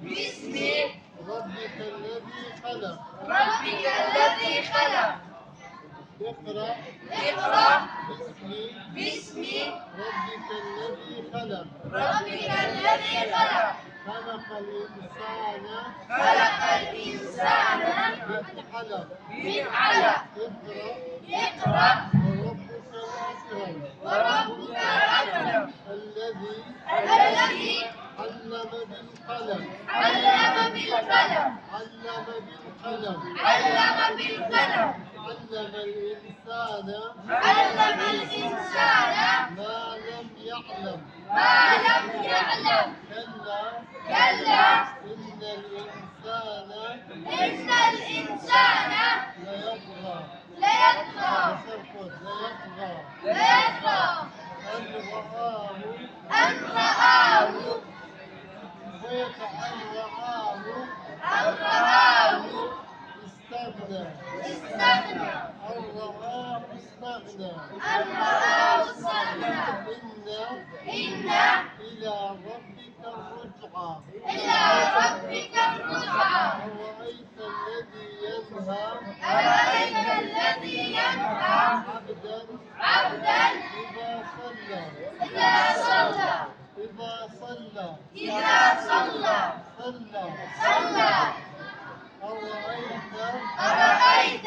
باسم ربك الذي خلق. ربك الذي خلق. اقرأ اقرأ باسم باسم ربك الذي خلق. ربك الذي خلق. خلق الإنسان خلق الإنسان من علق. من علق. اقرأ اقرأ وربك الأكرم وربك الأكرم الذي الذي علم بالقلم. علم بالقلم علم بالقلم علم بالقلم علم الإنسان علم الإنسان ما لم يعلم. ما لم يعلم. كلا كلا إن الإنسان إن الإنسان ليطغى. ليطغى ليطغى أن أن رآه رآه أن رآه استغنى. استغنى أن رآه استغنى. أن رآه استغنى. إن إلى ربك الرجعى. إلى ربك الرجعى. أرأيت الذي ينهى أرأيت الذي ينهى عبدا عبدا إذا صلى. إذا صلى إذا صلى صلى صلى. صلى. أرأيت أرأيت